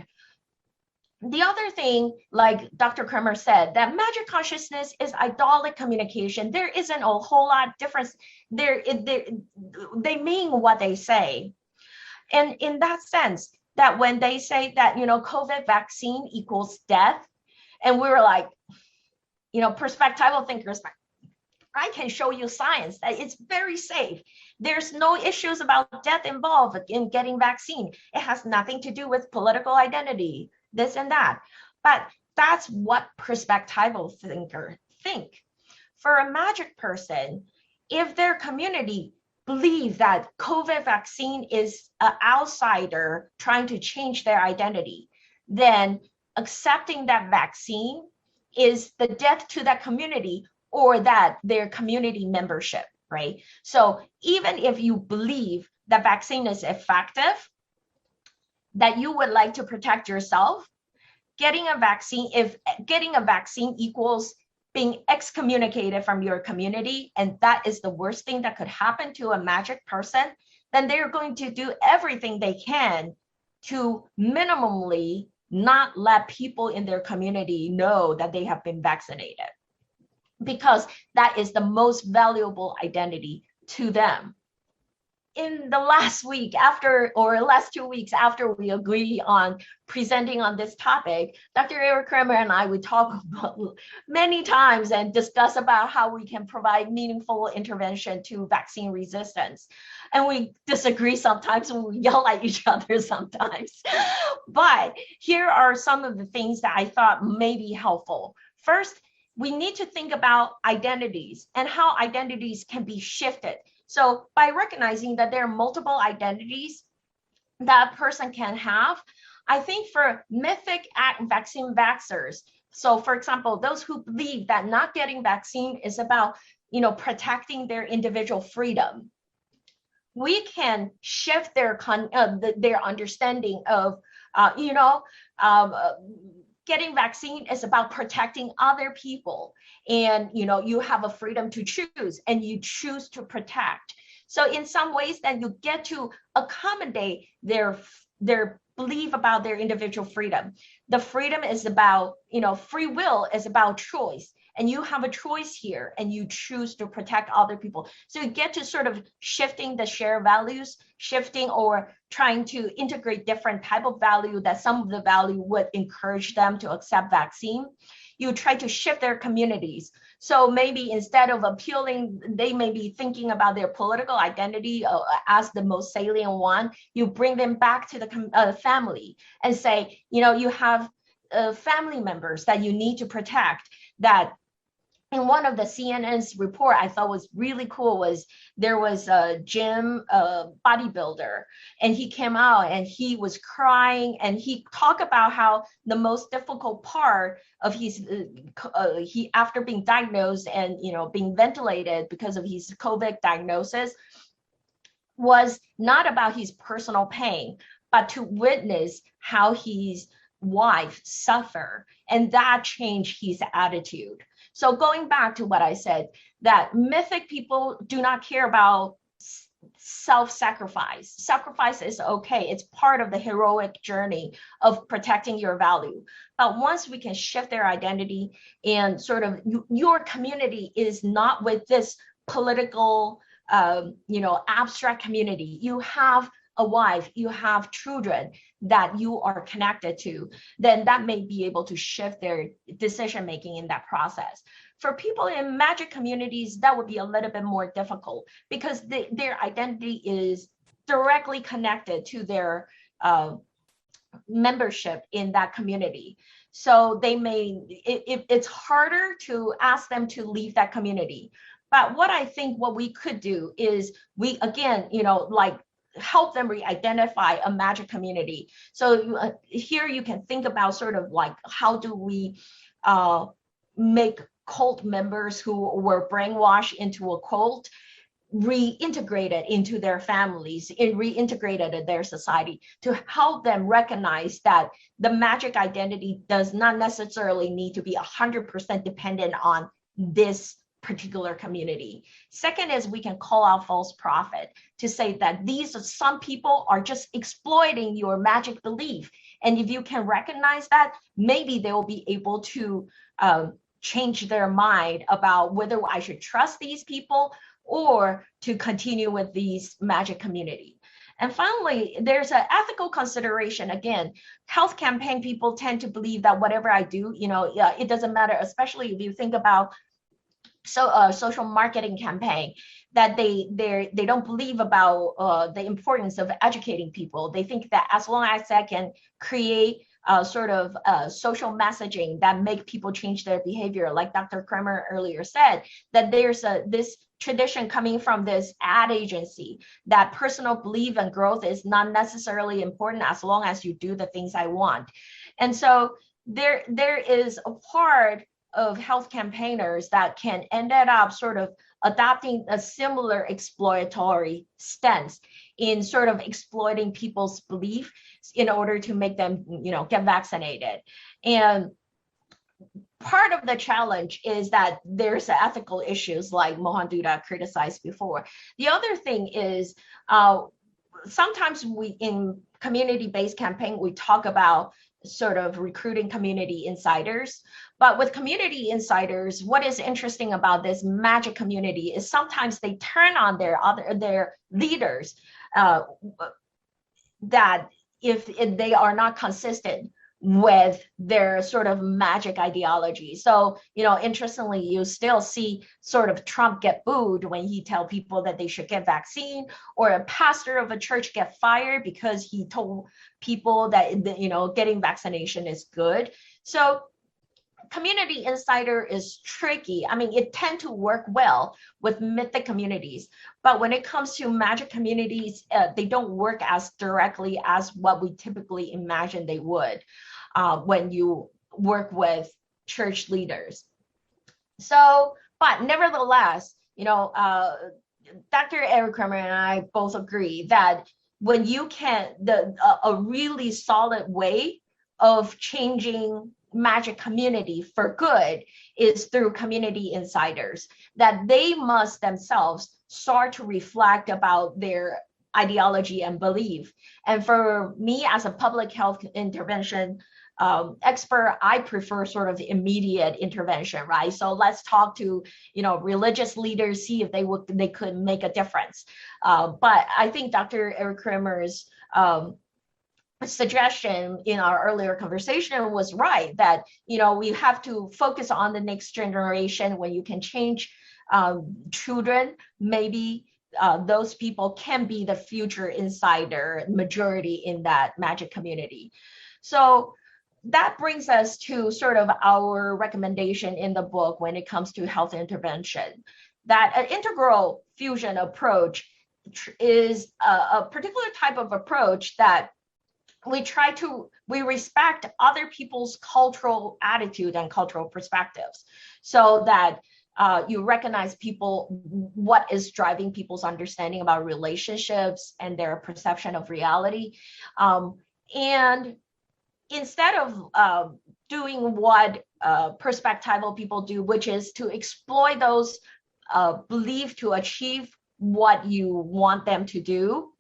The other thing, like Dr. Kramer said, that magic consciousness is idolic communication. There isn't a whole lot difference. They mean what they say. And in that sense, that when they say that, you know, COVID vaccine equals death, and we were like, you know, perspectival thinkers, I can show you science that it's very safe. There's no issues about death involved in getting vaccine. It has nothing to do with political identity, this and that. But that's what perspectival thinkers think. For a magic person, if their community believes that COVID vaccine is an outsider trying to change their identity, then accepting that vaccine is the death to that community or that their community membership, right? So even if you believe that vaccine is effective, that you would like to protect yourself, getting a vaccine, if getting a vaccine equals being excommunicated from your community, and that is the worst thing that could happen to a magic person, then they're going to do everything they can to minimally not let people in their community know that they have been vaccinated, because that is the most valuable identity to them. In the last week last 2 weeks after we agree on presenting on this topic, Dr. Eric Kramer and I would talk about many times and discuss about how we can provide meaningful intervention to vaccine resistance. And we disagree sometimes and we yell at each other sometimes. But here are some of the things that I thought may be helpful. First, we need to think about identities and how identities can be shifted. So by recognizing that there are multiple identities that a person can have, I think for mythic vaccine vaxxers, so for example, those who believe that not getting vaccine is about, you know, protecting their individual freedom, we can shift their understanding of, getting vaccine is about protecting other people, and you have a freedom to choose and you choose to protect. So in some ways then you get to accommodate their belief about their individual freedom. The freedom is about, free will is about choice, and you have a choice here and you choose to protect other people. So you get to sort of shifting the shared values, shifting or trying to integrate different type of value that some of the value would encourage them to accept vaccine. You try to shift their communities. So maybe instead of appealing, they may be thinking about their political identity as the most salient one. You bring them back to the family and say, you have family members that you need to protect, that in one of the CNN's report I thought was really cool was there was a gym bodybuilder, and he came out and he was crying, and he talked about how the most difficult part of his he after being diagnosed and being ventilated because of his COVID diagnosis was not about his personal pain, but to witness how his wife suffer, and that changed his attitude. So going back to what I said, that mythic people do not care about self-sacrifice. Sacrifice is okay. It's part of the heroic journey of protecting your value. But once we can shift their identity and sort of your community is not with this political, abstract community. You have a wife, you have children that you are connected to, then that may be able to shift their decision making in that process. For people in magic communities, that would be a little bit more difficult because their identity is directly connected to their membership in that community. So they may, it's harder to ask them to leave that community. But what I think what we could do is we, again, help them re-identify a magic community. So here you can think about sort of like, how do we make cult members who were brainwashed into a cult reintegrated into their families and reintegrated in their society, to help them recognize that the magic identity does not necessarily need to be 100% dependent on this particular community. Second is we can call out false prophet to say that some people are just exploiting your magic belief. And if you can recognize that, maybe they will be able to change their mind about whether I should trust these people or to continue with these magic community. And finally, there's an ethical consideration. Again, health campaign people tend to believe that whatever I do, it doesn't matter, especially if you think about social marketing campaign, that they don't believe about the importance of educating people. They think that as long as I can create sort of social messaging that make people change their behavior, like Dr. Kramer earlier said, that there's this tradition coming from this ad agency that personal belief and growth is not necessarily important as long as you do the things I want. And so there is a part of health campaigners that can end up sort of adopting a similar exploitatory stance in sort of exploiting people's belief in order to make them, get vaccinated. And part of the challenge is that there's ethical issues like Mohan Duda criticized before. The other thing is sometimes we in community-based campaign, we talk about sort of recruiting community insiders. But with community insiders, what is interesting about this magic community is sometimes they turn on their leaders that if they are not consistent with their sort of magic ideology. So, interestingly, you still see sort of Trump get booed when he tell people that they should get vaccine, or a pastor of a church get fired because he told people that, getting vaccination is good. So community insider is tricky. I mean, it tend to work well with mythic communities, but when it comes to magic communities, they don't work as directly as what we typically imagine they would when you work with church leaders. So, but nevertheless, Dr. Eric Kramer and I both agree that when you can, a really solid way of changing magic community for good is through community insiders, that they must themselves start to reflect about their ideology and belief. And for me as a public health intervention expert, I prefer sort of immediate intervention, right? So let's talk to, religious leaders, see if they could make a difference. But I think Dr. Eric Kramer's suggestion in our earlier conversation was right, that we have to focus on the next generation. When you can change children, maybe those people can be the future insider majority in that magic community. So that brings us to sort of our recommendation in the book when it comes to health intervention, that an integral fusion approach is a particular type of approach that we respect other people's cultural attitude and cultural perspectives, so that you recognize what is driving people's understanding about relationships and their perception of reality. And instead of doing what perspectival people do, which is to exploit those beliefs to achieve what you want them to do,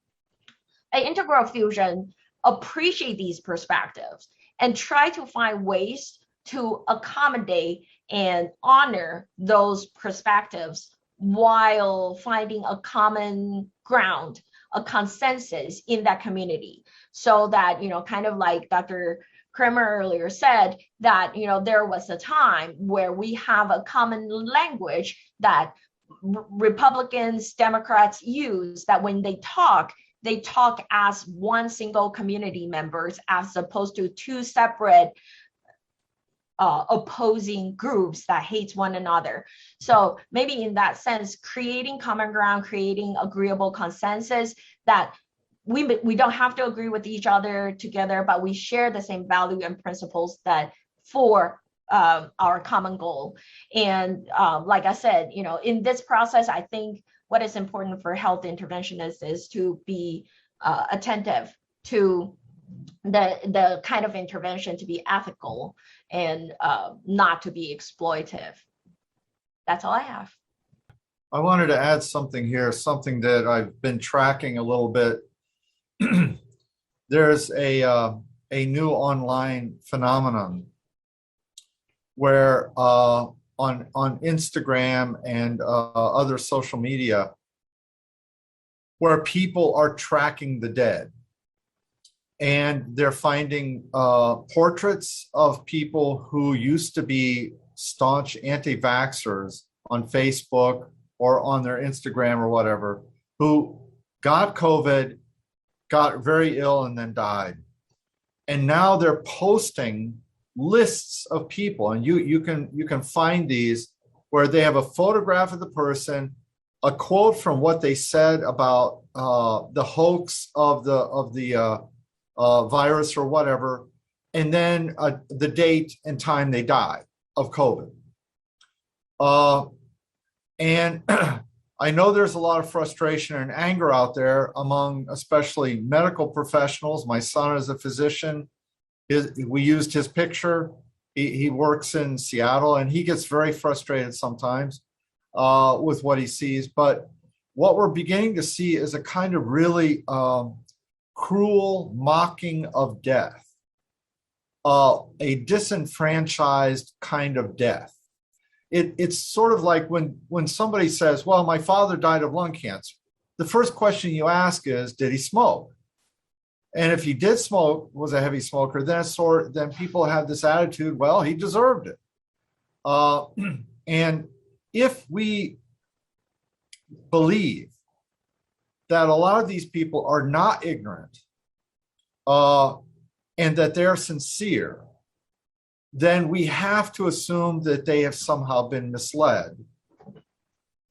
an integral fusion appreciate these perspectives and try to find ways to accommodate and honor those perspectives while finding a common ground, a consensus in that community, so that, kind of like Dr. Kramer earlier said, that, there was a time where we have a common language that Republicans, Democrats use, that when they talk as one single community members, as opposed to two separate opposing groups that hates one another. So maybe in that sense, creating common ground, creating agreeable consensus, that we don't have to agree with each other together, but we share the same value and principles that for our common goal. And like I said, in this process, I think what is important for health interventionists is to be attentive to the kind of intervention, to be ethical and not to be exploitive. That's all I have. I wanted to add something here, something that I've been tracking a little bit. There's a new online phenomenon where on Instagram and other social media, where people are tracking the dead. And they're finding portraits of people who used to be staunch anti-vaxxers on Facebook or on their Instagram or whatever, who got COVID, got very ill, and then died. And now they're posting lists of people, and you can find these where they have a photograph of the person, a quote from what they said about the hoax of the virus or whatever, and then the date and time they died of COVID. And I know there's a lot of frustration and anger out there among especially medical professionals. My son is a physician. We used his picture. He works in Seattle, and he gets very frustrated sometimes with what he sees. But what we're beginning to see is a kind of really cruel mocking of death, a disenfranchised kind of death. It's sort of like when somebody says, well, my father died of lung cancer. The first question you ask is, did he smoke? And if he did smoke, was a heavy smoker, then people have this attitude, well, he deserved it. And if we believe that a lot of these people are not ignorant and that they're sincere, then we have to assume that they have somehow been misled.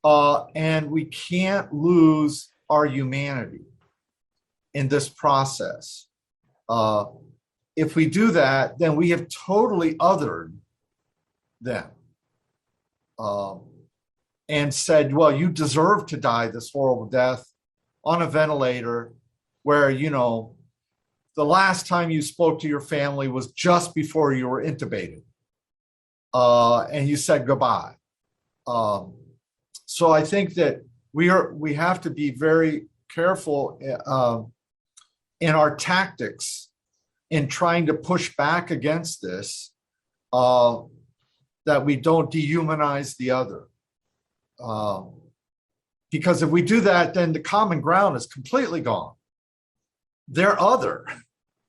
And we can't lose our humanity in this process. If we do that, then we have totally othered them and said, well, you deserve to die this horrible death on a ventilator where, the last time you spoke to your family was just before you were intubated, and you said goodbye. So I think that we have to be very careful in our tactics in trying to push back against this, that we don't dehumanize the other. Because if we do that, then the common ground is completely gone. They're other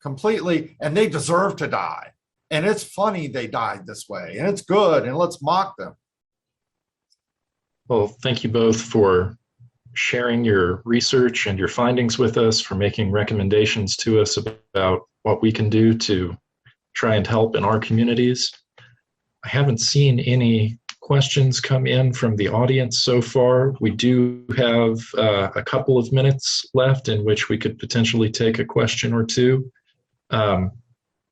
completely, and they deserve to die. And it's funny they died this way, and it's good, and let's mock them. Well, thank you both for sharing your research and your findings with us, for making recommendations to us about what we can do to try and help in our communities. I haven't seen any questions come in from the audience so far. We do have a couple of minutes left in which we could potentially take a question or two.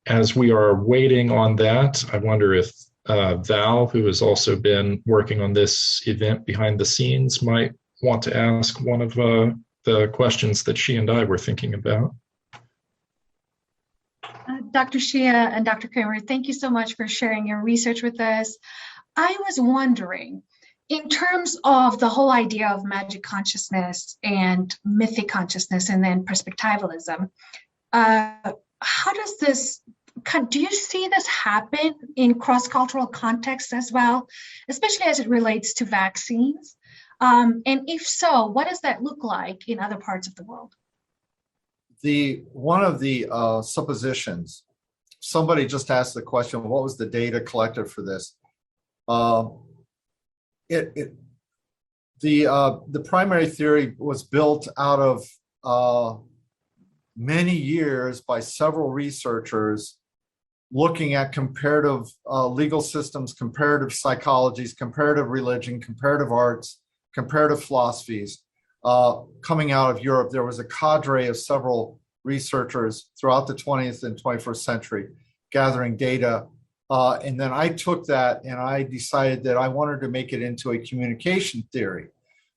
As we are waiting on that, I wonder if Val, who has also been working on this event behind the scenes, might want to ask one of the questions that she and I were thinking about. Dr. Hsieh and Dr. Kramer, thank you so much for sharing your research with us. I was wondering, in terms of the whole idea of magic consciousness and mythic consciousness and then perspectivalism, how does this, do you see this happen in cross-cultural contexts as well, especially as it relates to vaccines? And if so, what does that look like in other parts of the world? One of the suppositions, somebody just asked the question, what was the data collected for this? The primary theory was built out of many years by several researchers looking at comparative legal systems, comparative psychologies, comparative religion, comparative arts, comparative philosophies. Coming out of Europe, there was a cadre of several researchers throughout the 20th and 21st century gathering data. And then I took that and I decided that I wanted to make it into a communication theory.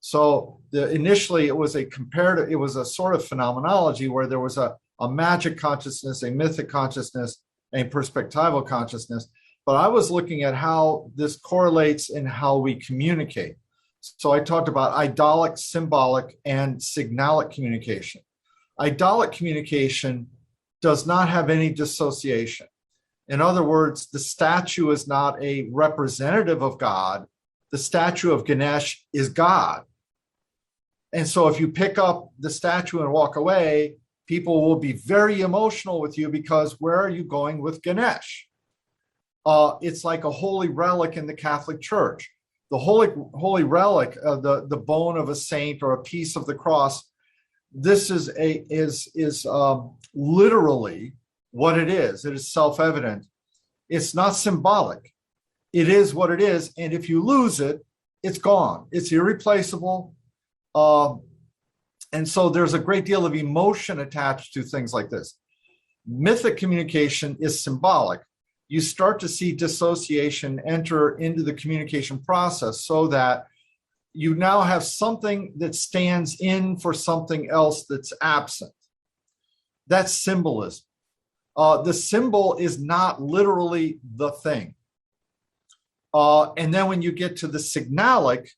So initially it was a comparative, it was a sort of phenomenology where there was a magic consciousness, a mythic consciousness, a perspectival consciousness. But I was looking at how this correlates in how we communicate. So I talked about idolic, symbolic, and signalic communication. Idolic communication does not have any dissociation. In other words, the statue is not a representative of God. The statue of Ganesh is God. And so if you pick up the statue and walk away, people will be very emotional with you because where are you going with Ganesh? It's like a holy relic in the Catholic Church. The holy relic, the bone of a saint or a piece of the cross, this is literally what it is. It is self-evident. It's not symbolic. It is what it is. And if you lose it, it's gone. It's irreplaceable. And so there's a great deal of emotion attached to things like this. Mythic communication is symbolic. You start to see dissociation enter into the communication process so that you now have something that stands in for something else that's absent. That's symbolism. The symbol is not literally the thing. And then when you get to the signalic,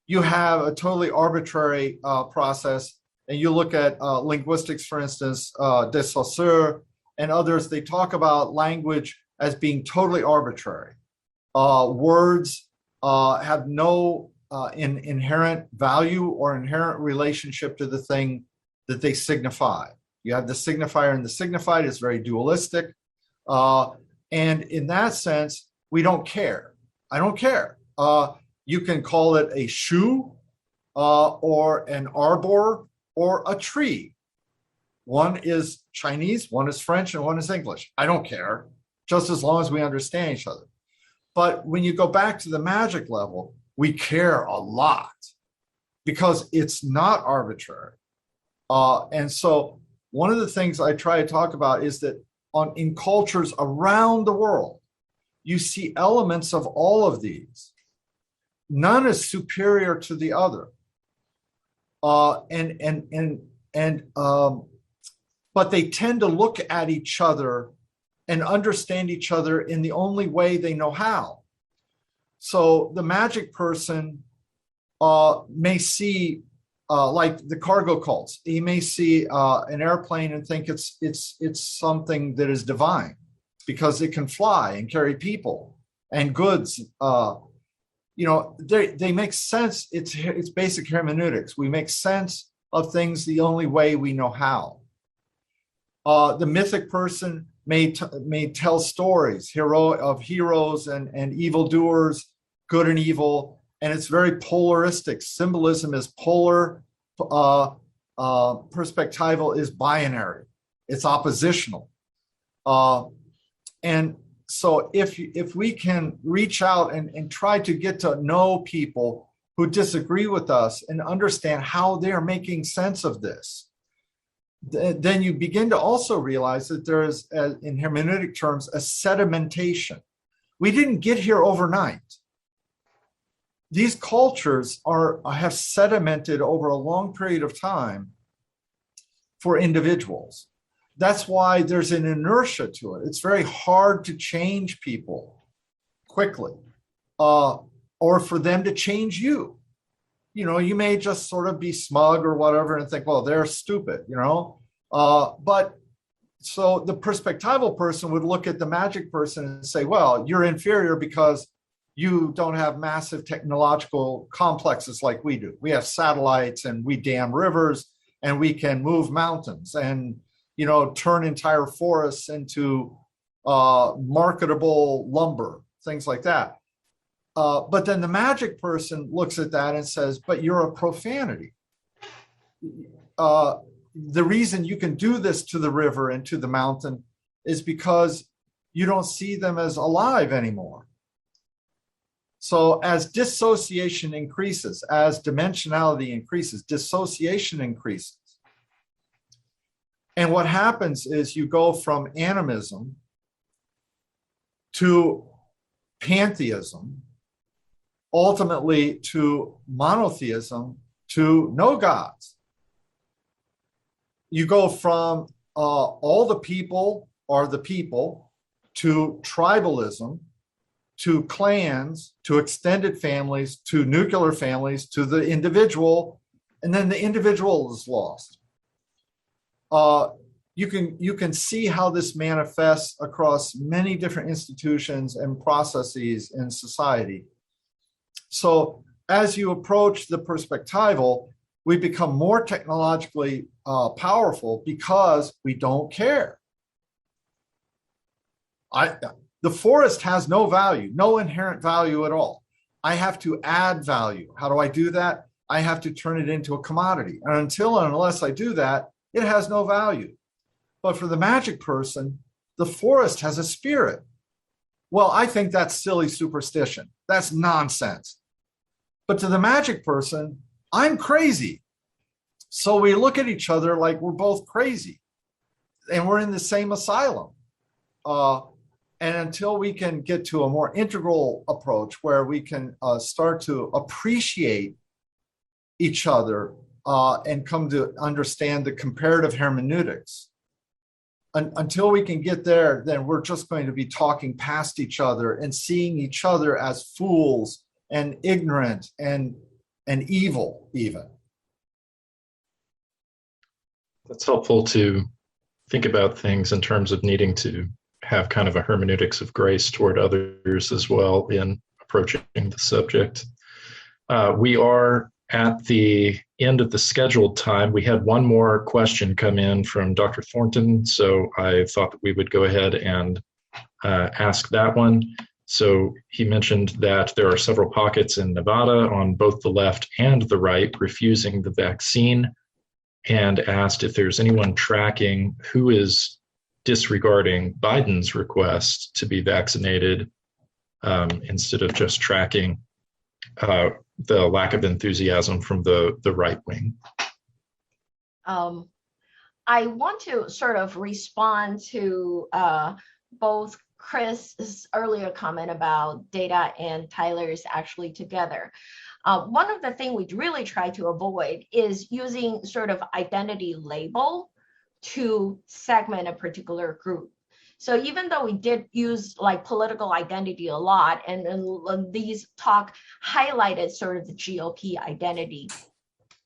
you have a totally arbitrary process. And you look at linguistics, for instance, de Saussure and others, they talk about language as being totally arbitrary. Words have no inherent value or inherent relationship to the thing that they signify. You have the signifier and the signified is very dualistic. And in that sense, we don't care. I don't care. You can call it a shoe or an arbor or a tree. One is Chinese, one is French, and one is English. I don't care, just as long as we understand each other. But when you go back to the magic level, we care a lot because it's not arbitrary. And so one of the things I try to talk about is that in cultures around the world, you see elements of all of these. None is superior to the other. But they tend to look at each other and understand each other in the only way they know how. So the magic person may see, like the cargo cults, he may see an airplane and think it's something that is divine because it can fly and carry people and goods. They make sense. It's basic hermeneutics. We make sense of things the only way we know how. The mythic person may tell stories of heroes and evildoers, good and evil, and it's very polaristic. Symbolism is polar, perspectival is binary. It's oppositional. And so if we can reach out and try to get to know people who disagree with us and understand how they're making sense of this, then you begin to also realize that there is, in hermeneutic terms, a sedimentation. We didn't get here overnight. These cultures have sedimented over a long period of time for individuals. That's why there's an inertia to it. It's very hard to change people quickly, or for them to change you. You know, you may just sort of be smug or whatever and think, well, they're stupid, you know. But so the perspectival person would look at the magic person and say, well, you're inferior because you don't have massive technological complexes like we do. We have satellites and we dam rivers and we can move mountains and, you know, turn entire forests into marketable lumber, things like that. But then the magic person looks at that and says, but you're a profanity. The reason you can do this to the river and to the mountain is because you don't see them as alive anymore. So as dissociation increases, as dimensionality increases, dissociation increases. And what happens is you go from animism to pantheism, ultimately to monotheism, to no gods. You go from all the people are the people to tribalism, to clans, to extended families, to nuclear families, to the individual, and then the individual is lost. You can see how this manifests across many different institutions and processes in society. So as you approach the perspectival, we become more technologically powerful because we don't care. The forest has no value, no inherent value at all. I have to add value. How do I do that? I have to turn it into a commodity. And until and unless I do that, it has no value. But for the magic person, the forest has a spirit. Well, I think that's silly superstition. That's nonsense. But to the magic person, I'm crazy. So we look at each other like we're both crazy and we're in the same asylum. And until we can get to a more integral approach where we can start to appreciate each other and come to understand the comparative hermeneutics, until we can get there, then we're just going to be talking past each other and seeing each other as fools and ignorant and evil even. That's helpful to think about things in terms of needing to have kind of a hermeneutics of grace toward others as well in approaching the subject. We are at the end of the scheduled time. We had one more question come in from Dr. Thornton, so I thought that we would go ahead and ask that one. So he mentioned that there are several pockets in Nevada on both the left and the right refusing the vaccine, and asked if there's anyone tracking who is disregarding Biden's request to be vaccinated instead of just tracking the lack of enthusiasm from the right wing. I want to sort of respond to both Chris's earlier comment about data and Tyler's actually together. One of the things we really try to avoid is using sort of identity label to segment a particular group. So even though we did use like political identity a lot, and these talk highlighted sort of the GOP identity,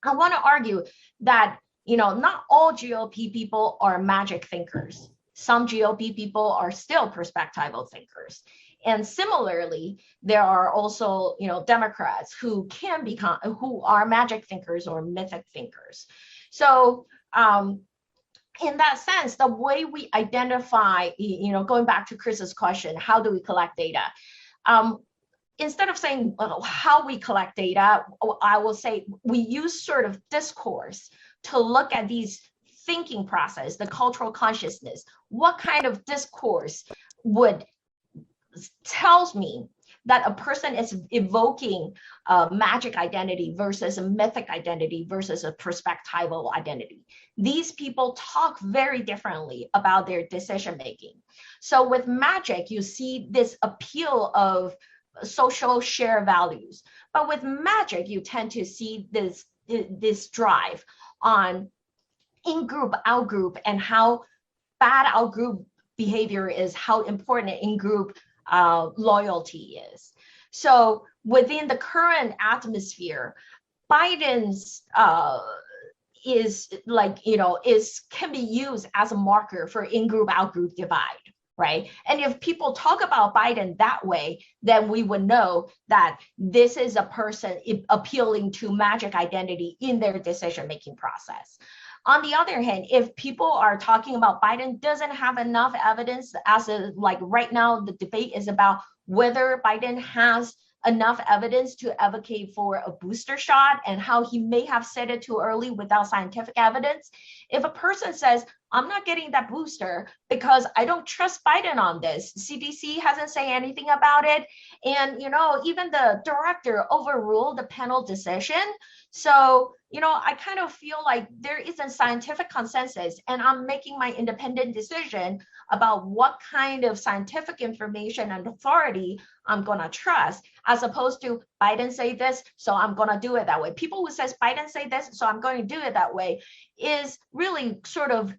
I want to argue that, you know, not all GOP people are magic thinkers. Some GOP people are still perspectival thinkers. And similarly, there are also, you know, Democrats who are magic thinkers or mythic thinkers. So in that sense, the way we identify, you know, going back to Chris's question, how do we collect data? Instead of saying how we collect data, I will say we use sort of discourse to look at these thinking process, the cultural consciousness. What kind of discourse tells me that a person is evoking a magic identity versus a mythic identity versus a perspectival identity. These people talk very differently about their decision making. So with magic, you see this appeal of social share values. But with magic, you tend to see this drive on in-group, out-group, and how bad out-group behavior is, how important in-group loyalty is. So within the current atmosphere, Biden's can be used as a marker for in-group, out-group divide, right? And if people talk about Biden that way, then we would know that this is a person appealing to magic identity in their decision-making process. On the other hand, if people are talking about Biden doesn't have enough evidence, like right now, the debate is about whether Biden has enough evidence to advocate for a booster shot and how he may have said it too early without scientific evidence. If a person says, I'm not getting that booster because I don't trust Biden on this, CDC hasn't said anything about it. And, even the director overruled the panel decision. So, I kind of feel like there isn't scientific consensus, and I'm making my independent decision about what kind of scientific information and authority I'm going to trust, as opposed to Biden say this, so I'm going to do it that way. People who says Biden say this, so I'm going to do it that way, is really sort of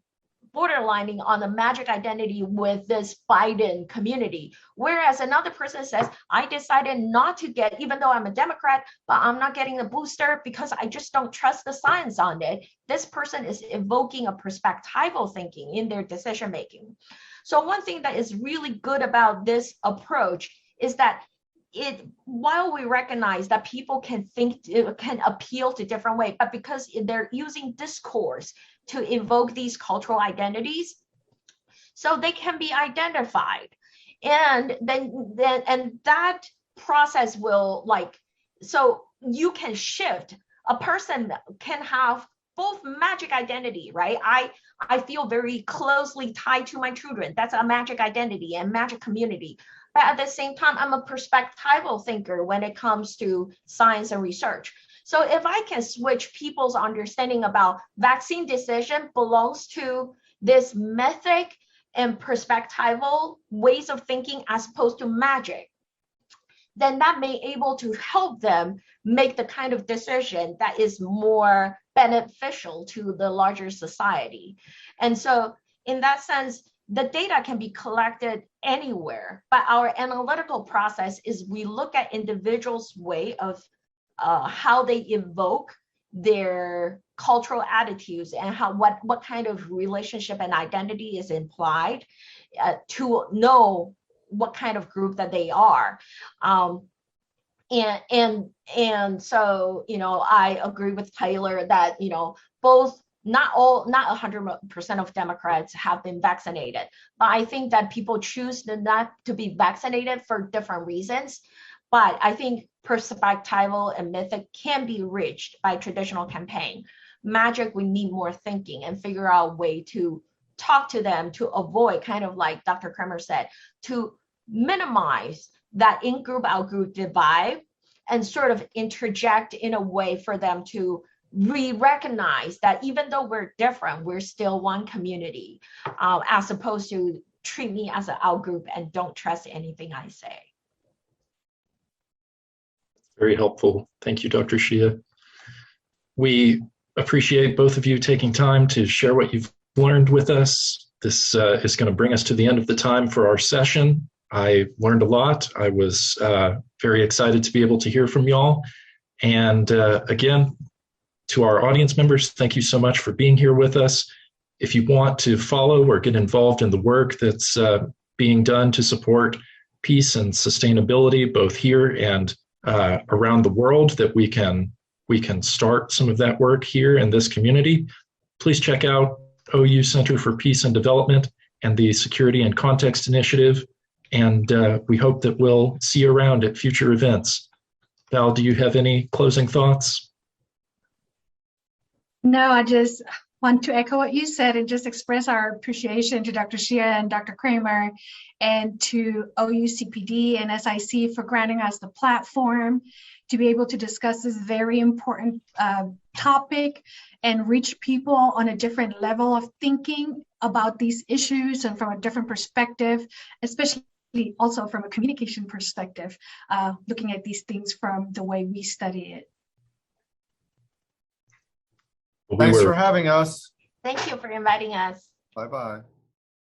borderlining on the magic identity with this Biden community. Whereas another person says, I decided not to get, even though I'm a Democrat, but I'm not getting the booster because I just don't trust the science on it. This person is evoking a perspectival thinking in their decision making. So one thing that is really good about this approach is that while we recognize that people can appeal to different ways, but because they're using discourse to evoke these cultural identities, so they can be identified. And then that process will so you can shift. A person can have both magic identity, right? I feel very closely tied to my children. That's a magic identity and magic community. But at the same time, I'm a perspectival thinker when it comes to science and research. So if I can switch people's understanding about vaccine decision belongs to this mythic and perspectival ways of thinking as opposed to magic, then that may able to help them make the kind of decision that is more beneficial to the larger society. And so in that sense, the data can be collected anywhere, but our analytical process is we look at individuals' way of how they evoke their cultural attitudes and what kind of relationship and identity is implied to know what kind of group that they are. And so, I agree with Taylor that, both not 100% of Democrats have been vaccinated, but I think that people choose not to be vaccinated for different reasons. But I think perspectival and mythic can be reached by traditional campaign. Magic, we need more thinking and figure out a way to talk to them to avoid, kind of like Dr. Kramer said, to minimize that in-group, out-group divide and sort of interject in a way for them to recognize that even though we're different, we're still one community, as opposed to treat me as an out-group and don't trust anything I say. Very helpful. Thank you, Dr. Hsieh. We appreciate both of you taking time to share what you've learned with us. This is going to bring us to the end of the time for our session. I learned a lot. I was very excited to be able to hear from y'all. And again, to our audience members, thank you so much for being here with us. If you want to follow or get involved in the work that's being done to support peace and sustainability, both here and around the world, that we can start some of that work here in this community, please check out OU Center for Peace and Development and the Security and Context Initiative. And we hope that we'll see you around at future events. Val, do you have any closing thoughts? No, I just want to echo what you said and just express our appreciation to Dr. Hsieh and Dr. Kramer and to OUCPD and SIC for granting us the platform to be able to discuss this very important topic and reach people on a different level of thinking about these issues and from a different perspective, especially also from a communication perspective, looking at these things from the way we study it. Thanks for having us. Thank you for inviting us. Bye-bye.